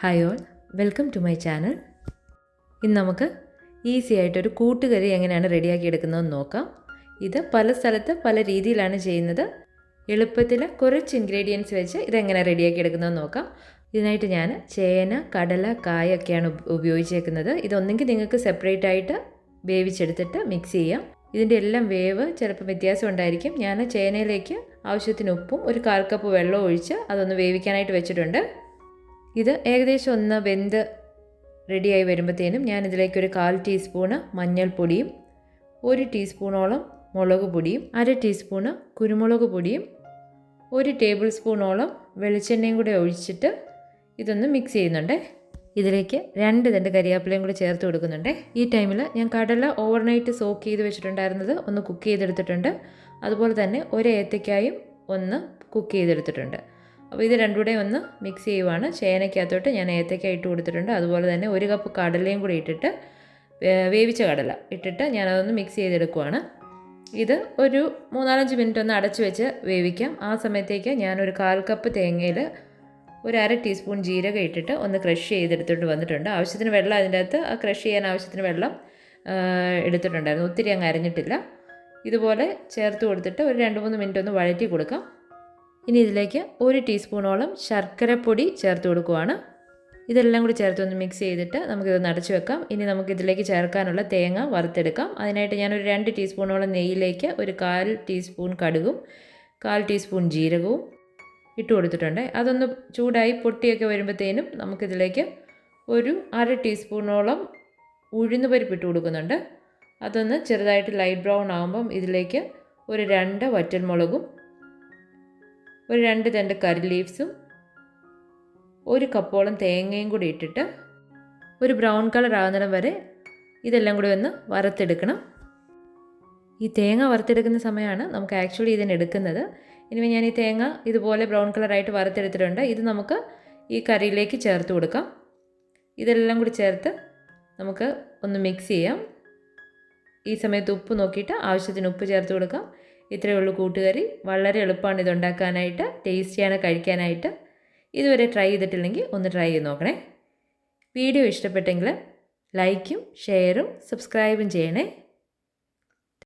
Hi all, welcome to my channel. ഇന്ന് നമുക്ക് easy ആയിട്ടൊരു കൂട്ടുകറി എങ്ങനെയാണ് റെഡിയാക്കി എടുക്കുന്നതെന്ന് നോക്കാം. ഇത് പല സ്ഥലത്ത് പല രീതിയിലാണ് ചെയ്യുന്നത്. എളുപ്പത്തിൽ കുറച്ച് ഇൻഗ്രീഡിയൻസ് വെച്ച് ഇതെങ്ങനെ റെഡിയാക്കി എടുക്കുന്നതെന്ന് നോക്കാം. ഇതിനായിട്ട് ഞാൻ ചേന, കടല, കായൊക്കെയാണ് ഉപയോഗിച്ചേക്കുന്നത്. ഇതൊന്നെങ്കിൽ നിങ്ങൾക്ക് സെപ്പറേറ്റ് ആയിട്ട് വേവിച്ചെടുത്തിട്ട് മിക്സ് ചെയ്യാം. ഇതിൻ്റെ എല്ലാം വേവ് ചിലപ്പോൾ വ്യത്യാസം ഉണ്ടായിരിക്കും. ഞാൻ ചേനയിലേക്ക് ആവശ്യത്തിന് ഉപ്പും ഒരു 1/4 കപ്പ് വെള്ളവും ഒഴിച്ച് അതൊന്ന് വേവിക്കാനായിട്ട് വെച്ചിട്ടുണ്ട്. ഇത് ഏകദേശം ഒന്ന് വെന്ത് റെഡിയായി വരുമ്പോഴത്തേനും ഞാനിതിലേക്ക് ഒരു 1/4 ടീസ്പൂണ് മഞ്ഞൾപ്പൊടിയും 1 ടീസ്പൂണോളം മുളക് പൊടിയും 1/2 ടീസ്പൂണ് കുരുമുളക് പൊടിയും 1 ടേബിൾ സ്പൂണോളം വെളിച്ചെണ്ണയും കൂടെ ഒഴിച്ചിട്ട് ഇതൊന്ന് മിക്സ് ചെയ്യുന്നുണ്ട്. ഇതിലേക്ക് 2 തണ്ട് കരിയാപ്പിലയും കൂടി ചേർത്ത് കൊടുക്കുന്നുണ്ട്. ഈ ടൈമിൽ ഞാൻ കടല ഓവർനൈറ്റ് സോക്ക് ചെയ്ത് വെച്ചിട്ടുണ്ടായിരുന്നത് ഒന്ന് കുക്ക് ചെയ്തെടുത്തിട്ടുണ്ട്. അതുപോലെ തന്നെ ഒരു ഏത്തയ്ക്കായും ഒന്ന് കുക്ക് ചെയ്തെടുത്തിട്ടുണ്ട്. അപ്പോൾ ഇത് രണ്ടും കൂടെ ഒന്ന് മിക്സ് ചെയ്യുവാണ്. ചേനയ്ക്കകത്തോട്ട് ഞാൻ ഏത്തയ്ക്ക ഇട്ട് കൊടുത്തിട്ടുണ്ട്. അതുപോലെ തന്നെ 1 കപ്പ് കടലയും കൂടി ഇട്ടിട്ട് വേവിച്ച കടല ഇട്ടിട്ട് ഞാനതൊന്ന് മിക്സ് ചെയ്തെടുക്കുവാണ്. ഇത് ഒരു 3-4 മിനിറ്റ് ഒന്ന് അടച്ചു വെച്ച് വേവിക്കാം. ആ സമയത്തേക്ക് ഞാനൊരു 1/4 കപ്പ് തേങ്ങയിൽ ഒരു 1/2 ടീസ്പൂൺ ജീരകം ഇട്ടിട്ട് ഒന്ന് ക്രഷ് ചെയ്തെടുത്തിട്ട് വന്നിട്ടുണ്ട്. ആവശ്യത്തിന് വെള്ളം അതിൻ്റെ അകത്ത് ആ ക്രഷ് ചെയ്യാൻ ആവശ്യത്തിന് വെള്ളം എടുത്തിട്ടുണ്ടായിരുന്നു. ഒത്തിരി അങ്ങ് അരഞ്ഞിട്ടില്ല. ഇതുപോലെ ചേർത്ത് കൊടുത്തിട്ട് ഒരു 2-3 മിനിറ്റ് ഒന്ന് വഴറ്റി കൊടുക്കാം. ഇനി ഇതിലേക്ക് 1 ടീസ്പൂണോളം ശർക്കരപ്പൊടി ചേർത്ത് കൊടുക്കുവാണ്. ഇതെല്ലാം കൂടി ചേർത്തൊന്ന് മിക്സ് ചെയ്തിട്ട് നമുക്കിതൊന്ന് അടച്ചു വെക്കാം. ഇനി നമുക്കിതിലേക്ക് ചേർക്കാനുള്ള തേങ്ങ വറുത്തെടുക്കാം. അതിനായിട്ട് ഞാനൊരു 2 ടീസ്പൂണോളം നെയ്യിലേക്ക് ഒരു 1/4 ടീസ്പൂൺ കടുകും 1/4 ടീസ്പൂൺ ജീരകവും ഇട്ട് കൊടുത്തിട്ടുണ്ട്. അതൊന്ന് ചൂടായി പൊട്ടിയൊക്കെ വരുമ്പോഴത്തേനും നമുക്കിതിലേക്ക് ഒരു 1/2 ടീസ്പൂണോളം ഉഴുന്നുപരിപ്പ് ഇട്ട് കൊടുക്കുന്നുണ്ട്. അതൊന്ന് ചെറുതായിട്ട് ലൈറ്റ് ബ്രൗൺ ആകുമ്പം ഇതിലേക്ക് ഒരു 2 വറ്റൽമുളകും ഒരു 2 തണ്ട് കറി ലീവ്സും 1 കപ്പോളം തേങ്ങയും കൂടി ഇട്ടിട്ട് ഒരു ബ്രൗൺ കളർ ആകുന്നിടം വരെ ഇതെല്ലാം കൂടി ഒന്ന് വറുത്തെടുക്കണം. ഈ തേങ്ങ വറുത്തെടുക്കുന്ന സമയമാണ് നമുക്ക് ആക്ച്വലി ഇതിനെടുക്കുന്നത്. ഇനി ഞാൻ ഈ തേങ്ങ ഇതുപോലെ ബ്രൗൺ കളറായിട്ട് വറുത്തെടുത്തിട്ടുണ്ട്. ഇത് നമുക്ക് ഈ കറിയിലേക്ക് ചേർത്ത് കൊടുക്കാം. ഇതെല്ലാം കൂടി ചേർത്ത് നമുക്ക് ഒന്ന് മിക്സ് ചെയ്യാം. ഈ സമയത്ത് ഉപ്പ് നോക്കിയിട്ട് ആവശ്യത്തിന് ഉപ്പ് ചേർത്ത് കൊടുക്കാം. ഇത്രയേ ഉള്ളൂ കൂട്ടുകറി. വളരെ എളുപ്പമാണ് ഇതുണ്ടാക്കാനായിട്ട്, ടേസ്റ്റിയാണ് കഴിക്കാനായിട്ട്. ഇതുവരെ ട്രൈ ചെയ്തിട്ടില്ലെങ്കിൽ ഒന്ന് ട്രൈ ചെയ്ത് നോക്കണേ. വീഡിയോ ഇഷ്ടപ്പെട്ടെങ്കിൽ ലൈക്കും ഷെയറും സബ്സ്ക്രൈബും ചെയ്യണേ.